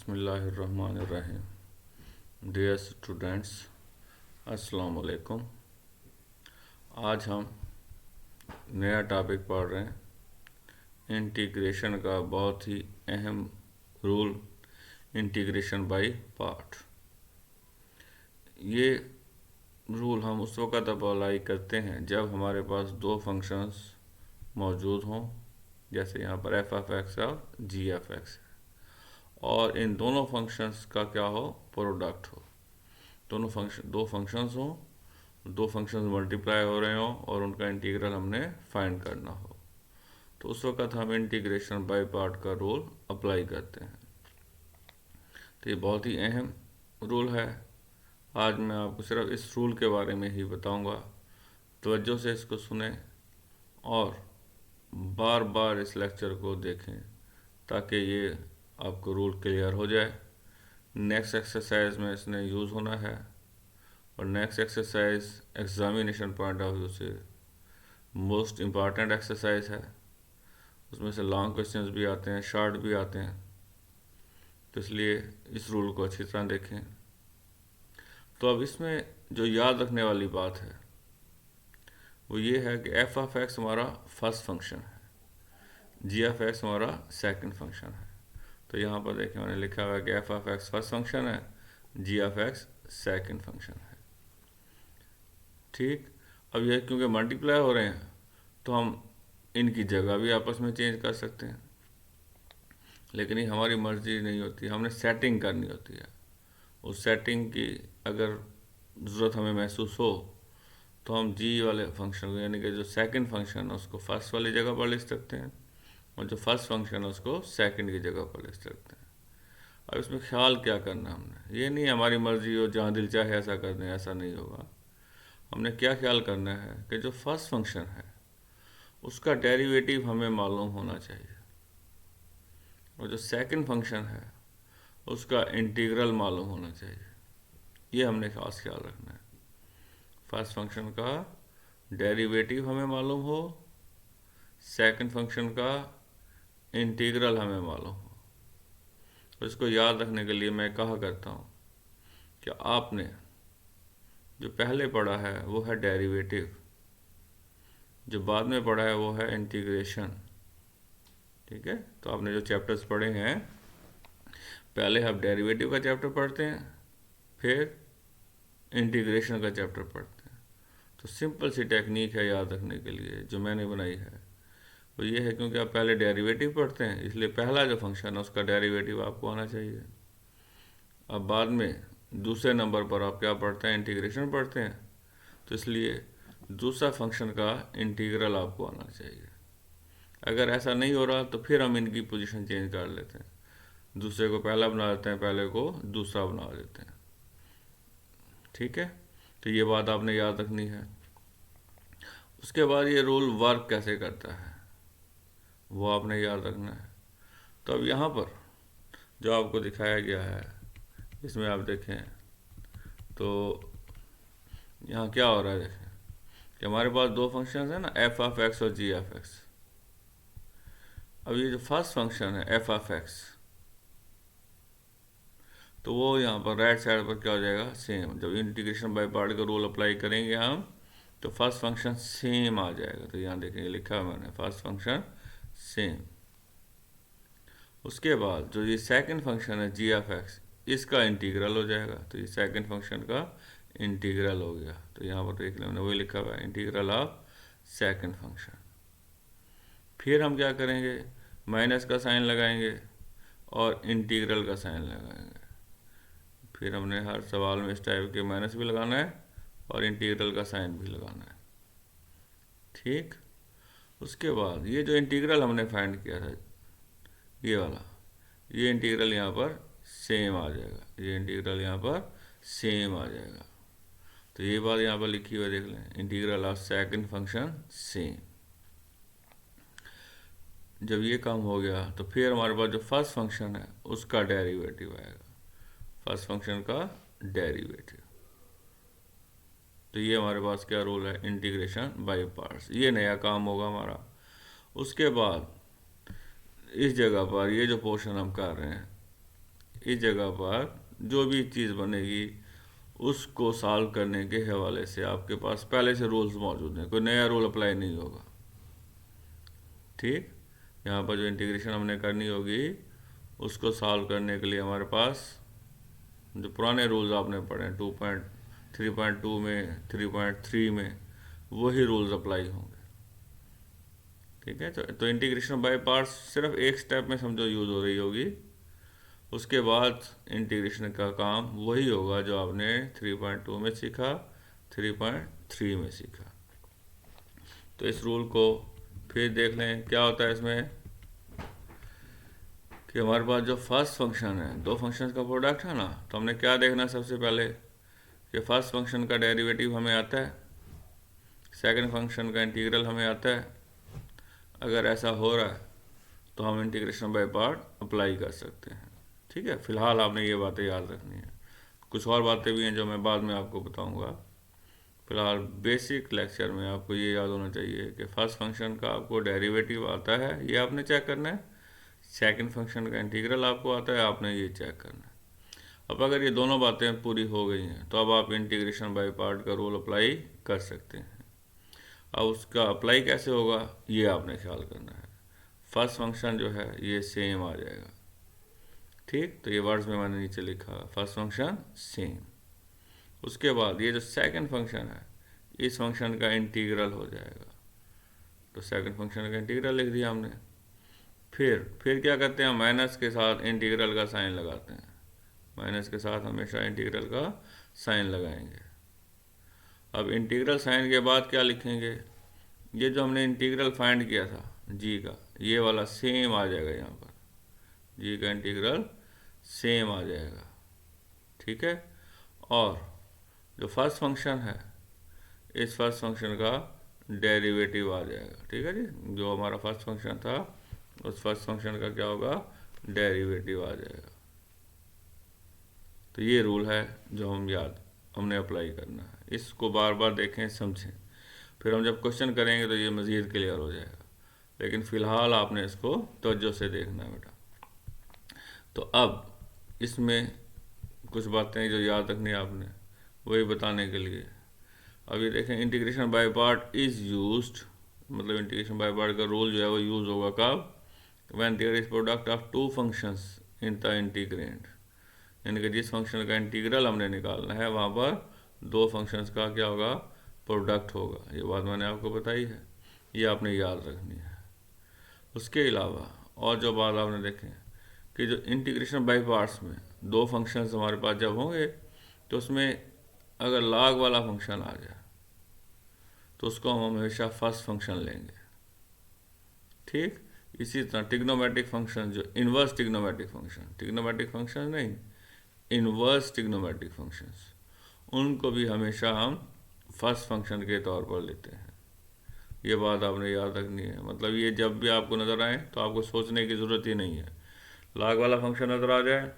बिस्मिल्लाहिर्रहमानिर्रहीम। Dear students, अस्सलाम वालेकुम। आज हम नया टॉपिक पढ़ रहे हैं इंटीग्रेशन का बहुत ही अहम रूल, इंटीग्रेशन बाय पार्ट। ये रूल हम उस वक़्त अप्लाई करते हैं जब हमारे पास दो फंक्शंस मौजूद हों, जैसे यहाँ पर एफ ऑफ एक्स और जी एफ एक्स, और इन दोनों फंक्शंस का क्या हो, प्रोडक्ट हो। दो फंक्शंस हों, दो फंक्शंस मल्टीप्लाई हो रहे हों और उनका इंटीग्रल हमने फाइंड करना हो, तो उस वक़्त हम इंटीग्रेशन बाय पार्ट का रूल अप्लाई करते हैं। तो ये बहुत ही अहम रूल है। आज मैं आपको सिर्फ इस रूल के बारे में ही बताऊंगा। तवज्जो से इसको सुने और बार बार इस लेक्चर को देखें ताकि ये आपको रूल क्लियर हो जाए। नेक्स्ट एक्सरसाइज में इसने यूज़ होना है, और next exercise examination point of view से मोस्ट इम्पॉर्टेंट एक्सरसाइज है। उसमें से लॉन्ग क्वेश्चंस भी आते हैं, शॉर्ट भी आते हैं, तो इसलिए इस रूल को अच्छी तरह देखें। तो अब इसमें जो याद रखने वाली बात है वो ये है कि एफ ऑफ एक्स हमारा फर्स्ट फंक्शन है, जी ऑफ एक्स हमारा सेकंड फंक्शन है। तो यहाँ पर देखिए मैंने लिखा हुआ है कि F of x first function है, जी ऑफ एक्स सेकंड फंक्शन है। ठीक, अब यह क्योंकि मल्टीप्लाई हो रहे हैं तो हम इनकी जगह भी आपस में चेंज कर सकते हैं, लेकिन ये हमारी मर्जी नहीं होती, हमने सेटिंग करनी होती है। उस सेटिंग की अगर ज़रूरत हमें महसूस हो तो हम जी वाले फंक्शन को, यानी कि जो सेकंड फंक्शन है उसको फर्स्ट वाली जगह पर लिख सकते हैं, और जो फर्स्ट फंक्शन है उसको सेकंड की जगह पर लिख सकते हैं। अब इसमें ख्याल क्या करना है हमने, ये नहीं हमारी मर्जी हो जहाँ दिल चाहे ऐसा कर दें, ऐसा नहीं होगा। हमने क्या ख्याल करना है कि जो फर्स्ट फंक्शन है उसका डेरिवेटिव हमें मालूम होना चाहिए, और जो सेकंड फंक्शन है उसका इंटीग्रल मालूम होना चाहिए। ये हमने खास ख्याल रखना है। फर्स्ट फंक्शन का डेरिवेटिव हमें मालूम हो, सेकंड फंक्शन का इंटीग्रल हमें मालूम हो। तो इसको याद रखने के लिए मैं कहा करता हूँ कि आपने जो पहले पढ़ा है वो है डेरिवेटिव, जो बाद में पढ़ा है वो है इंटीग्रेशन। ठीक है, तो आपने जो चैप्टर्स पढ़े हैं, पहले आप डेरिवेटिव का चैप्टर पढ़ते हैं, फिर इंटीग्रेशन का चैप्टर पढ़ते हैं। तो सिंपल सी टेक्निक है याद रखने के लिए जो मैंने बनाई है वो ये है, क्योंकि आप पहले डेरिवेटिव पढ़ते हैं इसलिए पहला जो फंक्शन है उसका डेरिवेटिव आपको आना चाहिए। अब बाद में दूसरे नंबर पर आप क्या पढ़ते हैं, इंटीग्रेशन पढ़ते हैं, तो इसलिए दूसरा फंक्शन का इंटीग्रल आपको आना चाहिए। अगर ऐसा नहीं हो रहा तो फिर हम इनकी पोजीशन चेंज कर लेते हैं, दूसरे को पहला बना देते हैं, पहले को दूसरा बना देते हैं। ठीक है, तो ये बात आपने याद रखनी है। उसके बाद ये रूल वर्क कैसे करता है वो आपने याद रखना है। तो अब यहाँ पर जो आपको दिखाया गया है इसमें आप देखें तो यहाँ क्या हो रहा है, देखें कि हमारे पास दो फंक्शन है ना, एफ ऑफ एक्स और जी ऑफ एक्स। अब ये जो फर्स्ट फंक्शन है एफ ऑफ एक्स, तो वो यहाँ पर राइट साइड पर क्या हो जाएगा, सेम। जब इंटीग्रेशन बाय पार्ट का रूल अप्लाई करेंगे हम तो फर्स्ट फंक्शन सेम आ जाएगा। तो यहाँ देखेंगे लिखा है मैंने फर्स्ट फंक्शन सेम। उसके बाद जो ये सेकंड फंक्शन है जी ऑफ एक्स, इसका इंटीग्रल हो जाएगा। तो ये सेकंड फंक्शन का इंटीग्रल हो गया। तो यहाँ पर देख लें मैंने वही लिखा हुआ है, इंटीग्रल ऑफ सेकंड फंक्शन। फिर हम क्या करेंगे, माइनस का साइन लगाएंगे और इंटीग्रल का साइन लगाएंगे। फिर हमने हर सवाल में इस टाइप के माइनस भी लगाना है और इंटीग्रल का साइन भी लगाना है। ठीक, उसके बाद ये जो इंटीग्रल हमने फाइंड किया था ये वाला, ये इंटीग्रल यहाँ पर सेम आ जाएगा, ये इंटीग्रल यहाँ पर सेम आ जाएगा। तो ये बात यहाँ पर लिखी हुई देख लें, integral of second function same. जब ये काम हो गया तो फिर हमारे पास जो फर्स्ट फंक्शन है उसका डेरिवेटिव आएगा, फर्स्ट फंक्शन का डेरिवेटिव। तो ये हमारे पास क्या रूल है, इंटीग्रेशन बाय पार्ट्स। ये नया काम होगा हमारा। उसके बाद इस जगह पर ये जो पोर्शन हम कर रहे हैं इस जगह पर जो भी चीज़ बनेगी उसको सॉल्व करने के हवाले से आपके पास पहले से रूल्स मौजूद हैं, कोई नया रूल अप्लाई नहीं होगा। ठीक, यहाँ पर जो इंटीग्रेशन हमने करनी होगी उसको सॉल्व करने के लिए हमारे पास जो पुराने रूल्स आपने पढ़े 3.2 में, 3.3 में, वही रूल्स अप्लाई होंगे। ठीक है, तो इंटीग्रेशन बाय पार्ट्स सिर्फ एक स्टेप में समझो यूज़ हो रही होगी, उसके बाद इंटीग्रेशन का काम वही होगा जो आपने 3.2 में सीखा, 3.3 में सीखा। तो इस रूल को फिर देख लें क्या होता है इसमें कि हमारे पास जो फर्स्ट फंक्शन है, दो फंक्शंस का प्रोडक्ट है ना, तो हमने क्या देखना सबसे पहले कि फर्स्ट फंक्शन का डेरिवेटिव हमें आता है, सेकंड फंक्शन का इंटीग्रल हमें आता है। अगर ऐसा हो रहा है तो हम इंटीग्रेशन बाय पार्ट अप्लाई कर सकते हैं। ठीक है, फिलहाल आपने ये बातें याद रखनी है, कुछ और बातें भी हैं जो मैं बाद में आपको बताऊंगा। फिलहाल बेसिक लेक्चर में आपको ये याद होना चाहिए कि फर्स्ट फंक्शन का आपको डेरिवेटिव आता है, ये आपने चेक करना है। सेकंड फंक्शन का इंटीग्रल आपको आता है, आपने ये चेक करना है। अब अगर ये दोनों बातें पूरी हो गई हैं तो अब आप इंटीग्रेशन बाय पार्ट का रूल अप्लाई कर सकते हैं। अब उसका अप्लाई कैसे होगा ये आपने ख्याल करना है। फर्स्ट फंक्शन जो है ये सेम आ जाएगा। ठीक, तो ये वर्ड्स में मैंने नीचे लिखा फर्स्ट फंक्शन सेम। उसके बाद ये जो सेकंड फंक्शन है इस फंक्शन का इंटीग्रल हो जाएगा, तो सेकंड फंक्शन का इंटीग्रल लिख दिया हमने। फिर क्या करते हैं, माइनस के साथ इंटीग्रल का साइन लगाते हैं, माइनस के साथ हमेशा इंटीग्रल का साइन लगाएंगे। अब इंटीग्रल साइन के बाद क्या लिखेंगे, ये जो हमने इंटीग्रल फाइंड किया था जी का, ये वाला सेम आ जाएगा यहाँ पर, जी का इंटीग्रल सेम आ जाएगा। ठीक है, और जो फर्स्ट फंक्शन है इस फर्स्ट फंक्शन का डेरिवेटिव आ जाएगा। ठीक है जी, जो हमारा फर्स्ट फंक्शन था उस फर्स्ट फंक्शन का क्या होगा, डेरिवेटिव आ जाएगा। तो ये रूल है जो हमने अप्लाई करना है, इसको बार बार देखें समझें, फिर हम जब क्वेश्चन करेंगे तो ये मज़ीद क्लियर हो जाएगा। लेकिन फ़िलहाल आपने इसको तवज्जो से देखना है बेटा। तो अब इसमें कुछ बातें जो याद रखनी है आपने, वही बताने के लिए अब ये देखें, integration by part is used, मतलब इंटीग्रेशन बाय पार्ट का रूल जो है वो यूज़ होगा कब, when there is product of two functions in the integrand, यानी कि जिस फंक्शन का इंटीग्रल हमने निकालना है वहाँ पर दो फंक्शंस का क्या होगा, प्रोडक्ट होगा। ये बात मैंने आपको बताई है, ये आपने याद रखनी है। उसके अलावा और जो बात आपने देखें कि जो इंटीग्रेशन बाय पार्ट्स में दो फंक्शंस हमारे पास जब होंगे तो उसमें अगर लॉग वाला फंक्शन आ जाए तो उसको हम हमेशा फर्स्ट फंक्शन लेंगे। ठीक, इसी तरह टिग्नोमेट्रिक फंक्शन, जो इन्वर्स टिग्नोमेट्रिक फंक्शन नहीं, इन्वर्स टिग्नोमेट्रिक फंक्शंस, उनको भी हमेशा हम फर्स्ट फंक्शन के तौर पर लेते हैं। ये बात आपने याद रखनी है, मतलब ये जब भी आपको नज़र आए तो आपको सोचने की ज़रूरत ही नहीं है, लॉग वाला फंक्शन नज़र आ जाए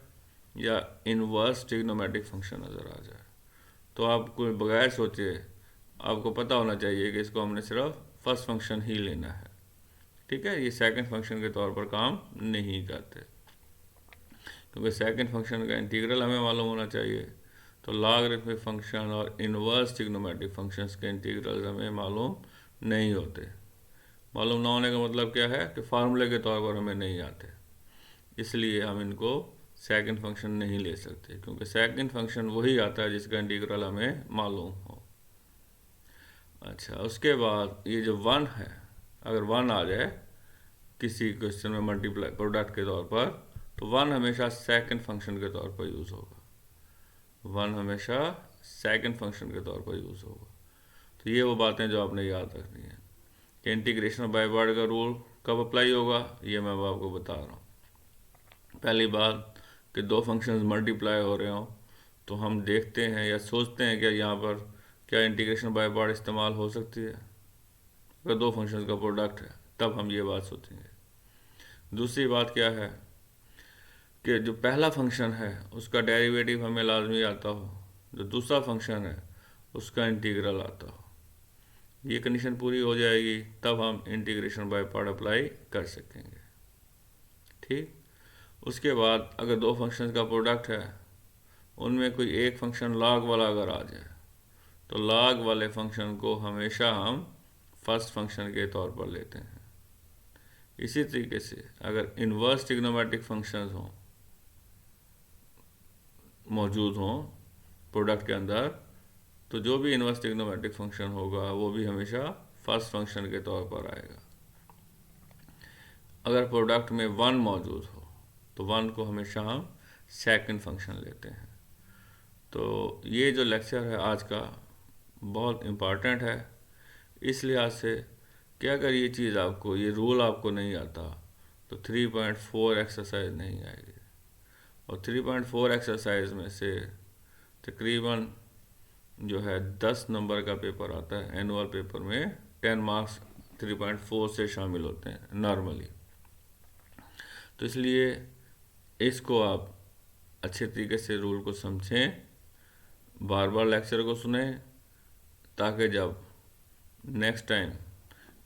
या इन्वर्स टिग्नोमेट्रिक फंक्शन नज़र आ जाए तो आपको बगैर सोचे आपको पता होना चाहिए कि इसको हमने सिर्फ फर्स्ट फंक्शन ही लेना है। ठीक है, ये सेकंड फंक्शन के तौर पर काम नहीं करते, क्योंकि सेकंड फंक्शन का इंटीग्रल हमें मालूम होना चाहिए। तो लॉगरिथमिक फंक्शन और इन्वर्स ट्रिग्नोमेट्रिक फंक्शंस के इंटीग्रल्स हमें मालूम नहीं होते। मालूम ना होने का मतलब क्या है कि फार्मूले के तौर पर हमें नहीं आते, इसलिए हम इनको सेकंड फंक्शन नहीं ले सकते, क्योंकि सेकंड फंक्शन वही आता है जिसका इंटीग्रल हमें मालूम हो। अच्छा, उसके बाद ये जो वन है, अगर वन आ जाए किसी क्वेश्चन में मल्टीप्लाई प्रोडक्ट के तौर पर, तो वन हमेशा सेकंड फंक्शन के तौर पर यूज़ होगा, वन हमेशा सेकंड फंक्शन के तौर पर यूज़ होगा। तो ये वो बातें जो आपने याद रखनी है कि इंटीग्रेशन बाय पार्ट का रूल कब अप्लाई होगा, ये मैं आपको बता रहा हूँ। पहली बात कि दो फंक्शंस मल्टीप्लाई हो रहे हों तो हम देखते हैं या सोचते हैं कि यहाँ पर क्या इंटीग्रेशन बाय पार्ट इस्तेमाल हो सकती है। अगर दो फंक्शंस का प्रोडक्ट है तब हम ये बात सोचेंगे। दूसरी बात क्या है कि जो पहला फंक्शन है उसका डेरिवेटिव हमें लाजमी आता हो, जो दूसरा फंक्शन है उसका इंटीग्रल आता हो। ये कंडीशन पूरी हो जाएगी तब हम इंटीग्रेशन बाय पार्ट अप्लाई कर सकेंगे। ठीक, उसके बाद अगर दो फंक्शन का प्रोडक्ट है, उनमें कोई एक फंक्शन लॉग वाला अगर आ जाए, तो लॉग वाले फंक्शन को हमेशा हम फर्स्ट फंक्शन के तौर पर लेते हैं। इसी तरीके से अगर इन्वर्स ट्रिग्नोमेट्रिक फंक्शंस हों, मौजूद हों प्रोडक्ट के अंदर, तो जो भी इन्वर्स ट्रिग्नोमेट्रिक फंक्शन होगा वो भी हमेशा फर्स्ट फंक्शन के तौर पर आएगा। अगर प्रोडक्ट में वन मौजूद हो तो वन को हमेशा हम सेकंड फंक्शन लेते हैं। तो ये जो लेक्चर है आज का बहुत इम्पॉर्टेंट है इस लिहाज से कि अगर ये चीज़ आपको, ये रूल आपको नहीं आता तो 3.4 एक्सरसाइज नहीं आएगी। और 3.4 एक्सरसाइज में से तकरीबन जो है 10 नंबर का पेपर आता है। एनुअल पेपर में 10 मार्क्स 3.4 से शामिल होते हैं नॉर्मली। तो इसलिए इसको आप अच्छे तरीके से रूल को समझें, बार बार लेक्चर को सुने, ताकि जब नेक्स्ट टाइम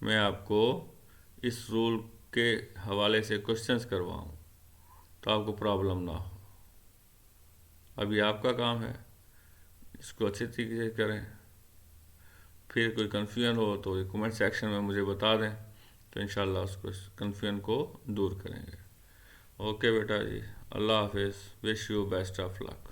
मैं आपको इस रूल के हवाले से क्वेश्चंस करवाऊं तो आपको प्रॉब्लम ना हो। अभी आपका काम है इसको अच्छे तरीके से करें। फिर कोई कन्फ्यूजन हो तो कमेंट सेक्शन में मुझे बता दें, तो इंशाल्लाह उसको कन्फ्यूजन को दूर करेंगे। ओके बेटा जी, अल्लाह हाफिज़, wish you best of luck.